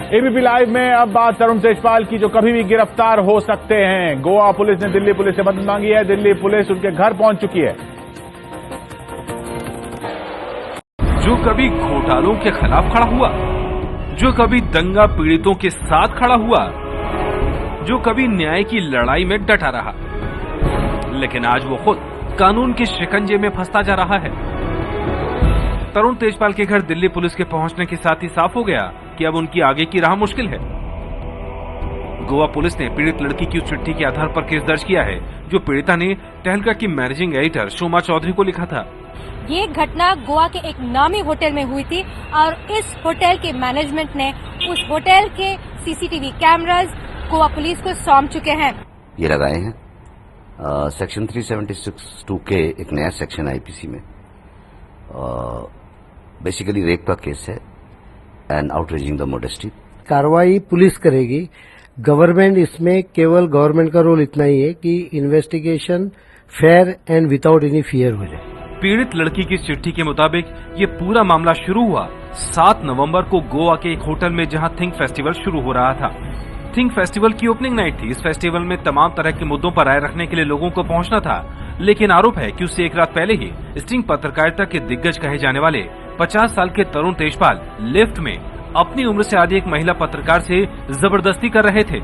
ABP live में अब बात तरुण तेजपाल की, जो कभी भी गिरफ्तार हो सकते हैं। गोवा पुलिस ने दिल्ली पुलिस से मदद मांगी है। दिल्ली पुलिस उनके घर पहुंच चुकी है। जो कभी घोटालों के खिलाफ खड़ा हुआ, जो कभी दंगा पीड़ितों के साथ खड़ा हुआ, जो कभी न्याय की लड़ाई में डटा रहा, लेकिन आज वो खुद कानून के शिकंजे में फंसता जा रहा है। तरुण तेजपाल के घर दिल्ली पुलिस के पहुंचने के साथ ही साफ हो गया कि अब उनकी आगे की राह मुश्किल है। गोवा पुलिस ने पीड़ित लड़की की चिट्ठी के आधार पर केस दर्ज किया है, जो पीड़िता ने तहलका की मैनेजिंग एडिटर शोमा चौधरी को लिखा था। ये घटना गोवा के एक नामी होटल में हुई थी और इस होटल के मैनेजमेंट ने उस होटल के सीसीटीवी कैमरास गोवा पुलिस को सौंप चुके हैं। ये लगाए हैं सेक्शन 376(2) के एक नया सेक्शन आईपीसी में। बेसिकली रेप का केस है एंड आउटरेजिंग द मॉडेस्टी। कार्रवाई पुलिस करेगी। गवर्नमेंट इसमें केवल गवर्नमेंट का रोल इतना ही है कि investigation fair and without any fear हो जाए। पीड़ित लड़की की चिट्ठी के मुताबिक ये पूरा मामला शुरू हुआ 7 नवंबर को गोवा के एक होटल में, जहां थिंक फेस्टिवल शुरू हो रहा था। थिंक फेस्टिवल की ओपनिंग नाइट थी। इस फेस्टिवल में तमाम तरह के मुद्दों पर राय रखने के लिए लोगों को पहुंचना था, लेकिन आरोप है कि उससे एक रात पहले ही स्टिंग पत्रकारिता के दिग्गज कहे जाने वाले 50 साल के तरुण तेजपाल लिफ्ट में अपनी उम्र से आधी एक महिला पत्रकार से जबरदस्ती कर रहे थे।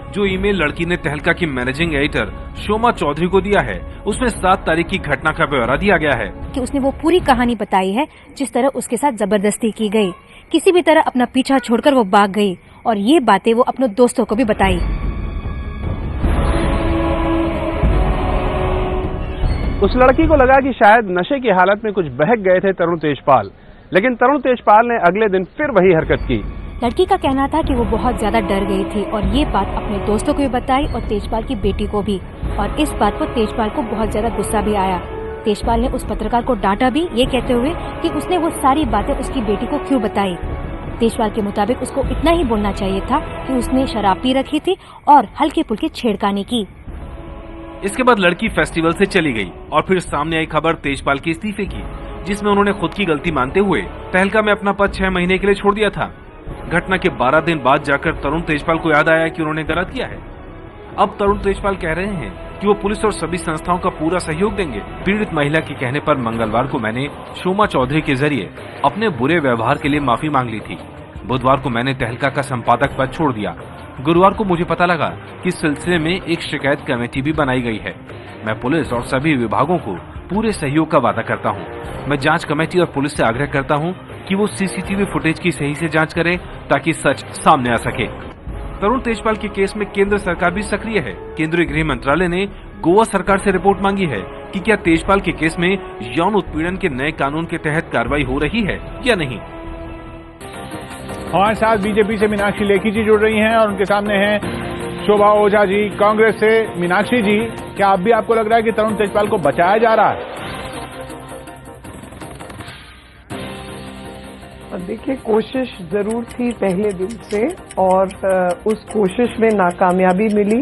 जो ईमेल लड़की ने तहलका की मैनेजिंग एडिटर शोमा चौधरी को दिया है, उसमें 7 तारीख की घटना का ब्यौरा दिया गया है कि उसने वो पूरी कहानी बताई है जिस तरह उसके साथ जबरदस्ती की गई। किसी भी तरह अपना पीछा छोड़कर वो भाग गई और ये बातें वो अपने दोस्तों को भी बताई। उस लड़की को लगा कि शायद नशे की हालत में कुछ बहक गए थे तरुण तेजपाल, लेकिन तरुण तेजपाल ने अगले दिन फिर वही हरकत की। लड़की का कहना था कि वो बहुत ज्यादा डर गई थी और ये बात अपने दोस्तों को भी बताई और तेजपाल की बेटी को भी। और इस बात पर तेजपाल को बहुत ज्यादा गुस्सा भी आया। तेजपाल ने उस पत्रकार को डांटा भी, ये कहते हुए कि उसने वो सारी बातें उसकी बेटी को क्यों बताई। तेजपाल के मुताबिक उसको इतना ही बोलना चाहिए था कि उसने शराब पी रखी थी और हल्के फुल्के छेड़खानी की। इसके बाद लड़की फेस्टिवल से चली गई और फिर सामने आई खबर तेजपाल के इस्तीफे की, जिसमें उन्होंने खुद की गलती मानते हुए तहलका में अपना पद 6 महीने के लिए छोड़ दिया था। घटना के 12 दिन बाद जाकर तरुण तेजपाल को याद आया कि उन्होंने गलत किया है। अब तरुण तेजपाल कह रहे हैं कि वो पुलिस और सभी संस्थाओं का पूरा सहयोग देंगे। पीड़ित महिला के कहने पर मंगलवार को मैंने शोमा चौधरी के जरिए अपने बुरे व्यवहार के लिए माफी मांग ली थी। बुधवार को मैंने तहलका का संपादक पद छोड़ दिया। गुरुवार को मुझे पता लगा कि इस सिलसिले में एक शिकायत कमेटी भी बनाई गई है। मैं पुलिस और सभी विभागों को पूरे सहयोग का वादा करता हूं। मैं जांच कमेटी और पुलिस से आग्रह करता हूं कि वो सीसीटीवी फुटेज की सही से जांच करें ताकि सच सामने आ सके। तरुण तेजपाल के केस में केंद्र सरकार भी सक्रिय है। केंद्रीय गृह मंत्रालय ने गोवा सरकार से रिपोर्ट मांगी है कि क्या तेजपाल के केस में यौन उत्पीड़न के नए कानून के तहत कार्रवाई हो रही है या नहीं। हमारे साथ बीजेपी से मीनाक्षी लेखी जी जुड़ रही हैं और उनके सामने हैं शोभा ओझा जी कांग्रेस से। मीनाक्षी जी, क्या अब भी आपको लग रहा है कि तरुण तेजपाल को बचाया जा रहा है? देखिए, कोशिश जरूर थी पहले दिन से और उस कोशिश में नाकामयाबी मिली,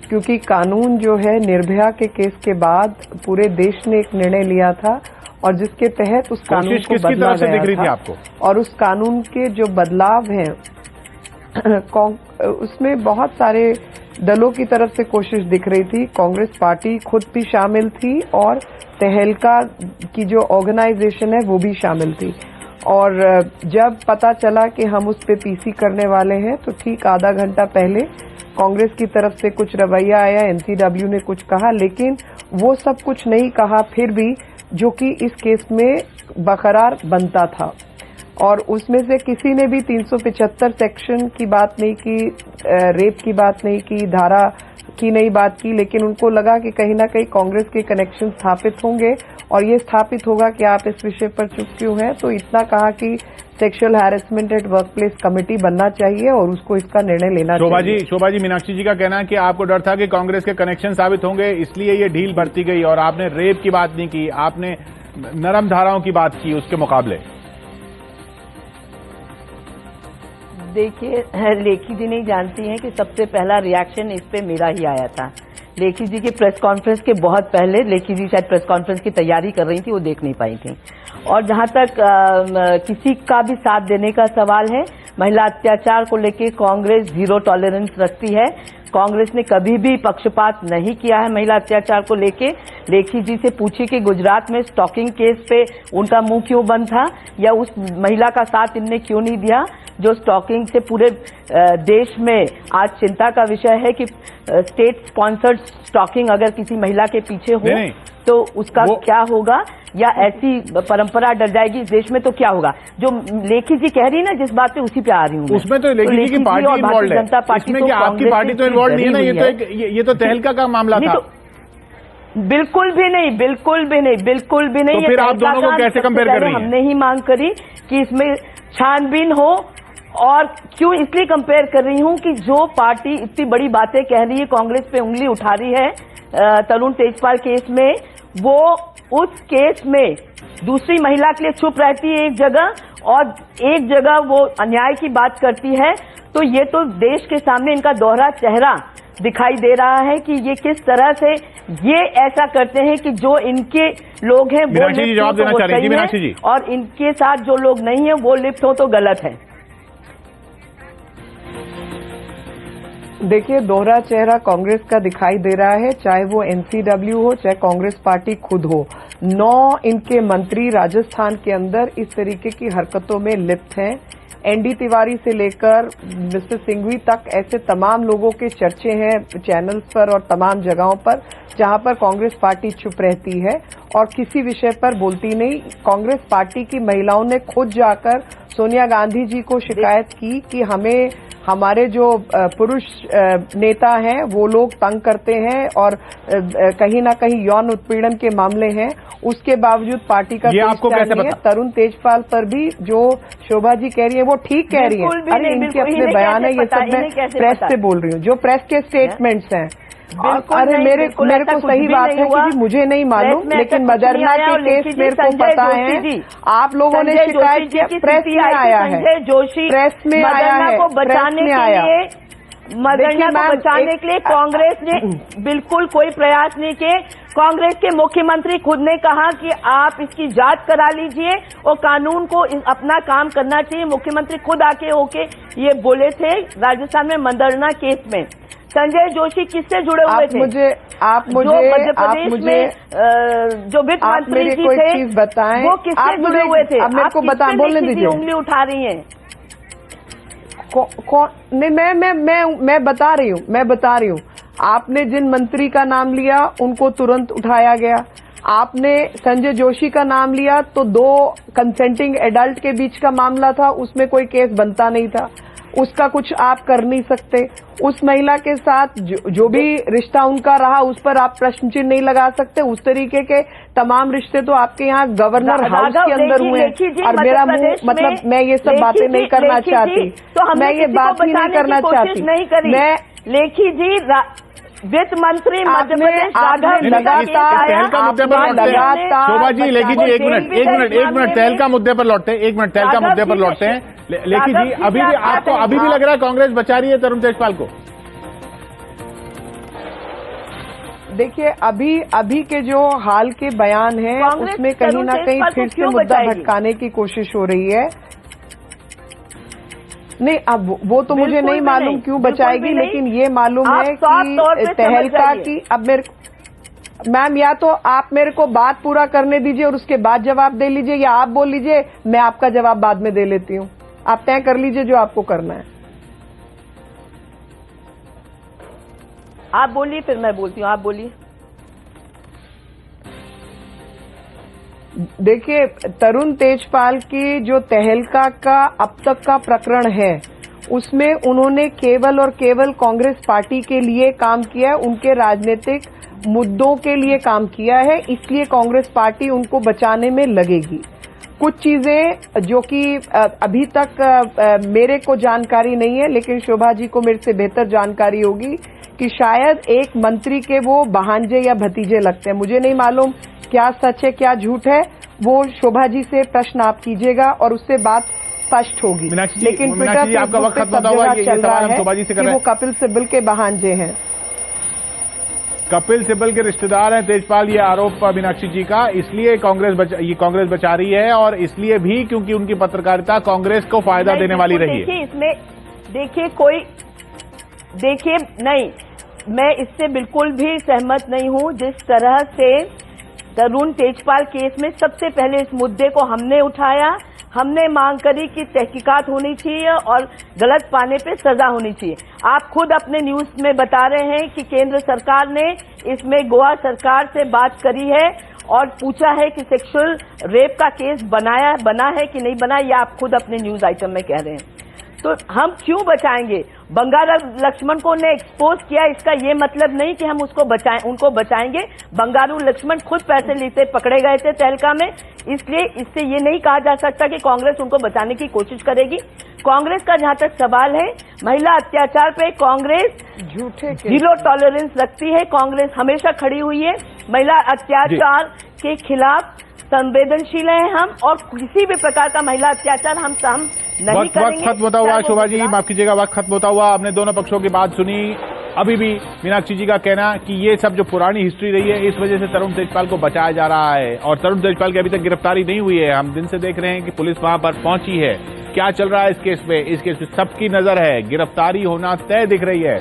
क्योंकि कानून जो है निर्भया के केस के बाद पूरे देश ने एक निर्णय लिया था और जिसके तहत उस कानून को बदला गया था। और उस कानून के जो बदलाव हैं उसमें बहुत सारे दलों की तरफ से कोशिश दिख रही थी। कांग्रेस पार्टी खुद भी शामिल थी और तहलका की जो ऑर्गेनाइजेशन है वो भी शामिल थी। और जब पता चला कि हम उस पे पीसी करने वाले हैं तो ठीक आधा घंटा पहले कांग्रेस की तरफ से कुछ रवैया आया, एनसीडब्ल्यू ने कुछ कहा, लेकिन वो सब कुछ नहीं कहा फिर भी, जो कि इस केस में बरकरार बनता था। और उसमें से किसी ने भी 375 सेक्शन की बात नहीं की, रेप की बात नहीं की, धारा की नहीं बात की, लेकिन उनको लगा कि कहीं ना कहीं कांग्रेस के कनेक्शन स्थापित होंगे और ये स्थापित होगा कि आप इस विषय पर चुप क्यों हैं। तो इतना कहा कि sexual harassment at work place committee बनना चाहिए और उसको इसका निर्णय लेना चाहिए। शोभा जी, मीनाक्षी जी का कहना है कि आपको डर था कि कांग्रेस के कनेक्शन साबित होंगे, इसलिए ये ढील बढ़ती गई और आपने रेप की बात नहीं की, आपने नरम धाराओं की बात की उसके मुकाबले। देखिए, लेखी जी नहीं जानती हैं कि सबसे पहला रिएक्शन इस पे मेरा ही आया था। लेखी जी के प्रेस कॉन्फ्रेंस के बहुत पहले लेखी जी शायद प्रेस कॉन्फ्रेंस की तैयारी कर रही थी, वो देख नहीं पाई थी। और जहां तक किसी का भी साथ देने का सवाल है, महिला अत्याचार को लेकर कांग्रेस जीरो टॉलरेंस रखती है। कांग्रेस ने कभी भी पक्षपात नहीं किया है महिला अत्याचार को लेके। लेखी जी से पूछिए कि गुजरात में स्टॉकिंग केस पे उनका मुंह क्यों बंद था, या उस महिला का साथ इनने क्यों नहीं दिया जो स्टॉकिंग से पूरे देश में आज चिंता का विषय है कि स्टेट स्पॉन्सर्ड स्टॉकिंग अगर किसी महिला के पीछे हो तो उसका क्या होगा, या ऐसी परंपरा डर जाएगी इस देश में तो क्या होगा। जो लेखी जी कह रही है ना, जिस बात पे उसी पे आ रही हूँ उसमें तो लेखी जी की पार्टी इन्वॉल्व है, इसमें क्या आपकी पार्टी तो इन्वॉल्व नहीं है ना, ये तो तहलका का मामला था। बिल्कुल भी नहीं, बिल्कुल भी नहीं, बिल्कुल भी नहीं। तो फिर आप दोनों को कैसे कंपेयर कर रही हैं? हमने ही मांग करी कि इसमें छानबीन हो, और क्यों इसलिए कंपेयर कर रही हूं कि जो पार्टी इतनी बड़ी बातें कह रही है, कांग्रेस पे उंगली उठा रही है तरुण तेजपाल केस में, वो उस केस में दूसरी महिला के लिए चुप रहती है एक जगह, और एक जगह वो अन्याय की बात करती है। तो ये तो देश के सामने इनका दोहरा चेहरा दिखाई दे रहा है कि ये किस तरह से ये ऐसा करते हैं कि जो इनके लोग हैं वो लिप्त हो तो वो सही है, और इनके साथ जो लोग नहीं है वो लिप्त हो तो गलत है। देखिए, दोहरा चेहरा कांग्रेस का दिखाई दे रहा है, चाहे वो एनसीडब्ल्यू हो, चाहे कांग्रेस पार्टी खुद हो। 9 इनके मंत्री राजस्थान के अंदर इस तरीके की हरकतों में लिप्त हैं। एनडी तिवारी से लेकर मिस्टर सिंघवी तक ऐसे तमाम लोगों के चर्चे हैं चैनल्स पर और तमाम जगहों पर, जहां पर कांग्रेस पार्टी चुप रहती है और किसी विषय पर बोलती नहीं। कांग्रेस पार्टी की महिलाओं ने खुद जाकर सोनिया गांधी जी को शिकायत की कि हमें हमारे जो पुरुष नेता हैं वो लोग तंग करते हैं और कहीं ना कहीं यौन उत्पीड़न के मामले हैं। उसके बावजूद पार्टी का ये आपको कैसे पता? तरुण तेजपाल पर भी जो शोभा जी कह रही है वो ठीक कह रही है। अरे इनके अपने बयान है, ये सब मैं प्रेस से बोल रही हूँ, जो प्रेस के स्टेटमेंट्स हैं। अरे मेरे को सही बात है कि मुझे नहीं मालूम, लेकिन मदरना के केस मेरे को पता है। आप लोगों ने शिकायत किया, प्रेस में आया है, प्रेस में आया है, प्रेस में आया। मदरना को बचाने के लिए कांग्रेस ने बिल्कुल कोई प्रयास नहीं किए। कांग्रेस के मुख्यमंत्री खुद ने कहा कि आप इसकी जांच करा लीजिए और कानून को अपना काम करना चाहिए। मुख्यमंत्री खुद आके होके ये बोले थे राजस्थान में मदरना केस में। संजय जोशी किससे जुड़े हुए थे? आप मुझे जो मध्य प्रदेश में जो वित्त मंत्री जी थे बताएं, वो किससे जुड़े हुए थे? आप मेरे को बता, बोलने दीजिए। उंगली उठा रही हैं। नहीं, मैं बता रही हूँ। आपने जिन मंत्री का नाम लिया उनको तुरंत उठाया गया। आपने संजय जोशी का नाम लिया तो 2 कंसेंटिंग एडल्ट के बीच का मामला था, उसमें कोई केस बनता नहीं था, उसका कुछ आप कर नहीं सकते। उस महिला के साथ जो भी रिश्ता उनका रहा उस पर आप प्रश्न चिन्ह नहीं लगा सकते। उस तरीके के तमाम रिश्ते तो आपके यहाँ गवर्नर हाउस के अंदर हुए हैं। और मेरा मुंह, मतलब मैं ये सब बातें नहीं करना चाहती, मैं ये बात ही नहीं करना चाहती। मैं लेखी जी वित्त मंत्री मध्य प्रदेश शोभा जी, लेखी जी एक मिनट तहलका मुद्दे पर लौटते हैं, तहलका मुद्दे पर लौटते हैं। लेखी जी, अभी भी लग रहा है कांग्रेस बचा रही है तरुण तेजपाल को? देखिए, अभी के जो हाल के बयान हैं उसमें कहीं ना कहीं फिर से मुद्दा भटकाने की कोशिश हो रही है। नहीं, अब वो तो मुझे नहीं मालूम क्यों बचाएगी, लेकिन ये मालूम है कि तहलका की, अब मैम या तो आप मेरे को बात पूरा करने दीजिए और उसके बाद जवाब दे लीजिए, या आप बोल लीजिए, मैं आपका जवाब बाद में दे लेती हूँ। आप तय कर लीजिए जो आपको करना है। आप बोलिए फिर मैं बोलती हूँ, आप बोलिए। देखिए, तरुण तेजपाल की जो तहलका का अब तक का प्रकरण है उसमें उन्होंने केवल और केवल कांग्रेस पार्टी के लिए काम किया है, उनके राजनीतिक मुद्दों के लिए काम किया है, इसलिए कांग्रेस पार्टी उनको बचाने में लगेगी। कुछ चीजें जो कि अभी तक मेरे को जानकारी नहीं है, लेकिन शोभा जी को मेरे से बेहतर जानकारी होगी कि शायद एक मंत्री के वो भांजे या भतीजे लगते हैं। मुझे नहीं मालूम क्या सच है क्या झूठ है, वो शोभा जी से प्रश्न आप कीजिएगा और उससे बात स्पष्ट होगी। लेकिन ट्विटर आपका वक्त खत्म हुआ, ये सवाल हम शोभा जी से कर रहे हैं। वो कपिल सिब्बल के भांजे हैं। कपिल सिब्बल के रिश्तेदार हैं तेजपाल, ये आरोप मीनाक्षी जी का, इसलिए कांग्रेस बचा रही है और इसलिए भी क्योंकि उनकी पत्रकारिता कांग्रेस को फायदा देने वाली रही है। देखिए इसमें नहीं, मैं इससे बिल्कुल भी सहमत नहीं हूं। जिस तरह से तरुण तेजपाल केस में सबसे पहले इस मुद्दे को हमने उठाया, हमने मांग करी कि तहकीकात होनी चाहिए और गलत पाने पे सजा होनी चाहिए। आप खुद अपने न्यूज में बता रहे हैं कि केंद्र सरकार ने इसमें गोवा सरकार से बात करी है और पूछा है कि सेक्सुअल रेप का केस बना है कि नहीं बना, ये आप खुद अपने न्यूज आइटम में कह रहे हैं। तो हम क्यों बचाएंगे? बंगारा लक्ष्मण को ने एक्सपोज किया, इसका ये मतलब नहीं कि हम उनको बचाएंगे। बंगारू लक्ष्मण खुद पैसे लेते पकड़े गए थे तहलका में, इसलिए इससे ये नहीं कहा जा सकता कि कांग्रेस उनको बचाने की कोशिश करेगी। कांग्रेस का जहां तक सवाल है, महिला अत्याचार पे कांग्रेस झूठे जीरो टॉलरेंस रखती है। कांग्रेस हमेशा खड़ी हुई है महिला अत्याचार के खिलाफ, संवेदनशील हैं हम, और किसी भी प्रकार का महिला अत्याचार हम नहीं करेंगे। वक्त खत्म होता हुआ शोभा जी, माफ कीजिएगा, वक्त खत्म होता हुआ आपने दोनों पक्षों की बात सुनी। अभी भी मीनाक्षी जी का कहना कि ये सब जो पुरानी हिस्ट्री रही है, इस वजह से तरुण तेजपाल को बचाया जा रहा है और तरुण तेजपाल की अभी तक गिरफ्तारी नहीं हुई है। हम दिन से देख रहे हैं कि पुलिस वहां पर पहुंची है। क्या चल रहा है इस केस में? इस केस में सबकी नजर है, गिरफ्तारी होना तय दिख रही है।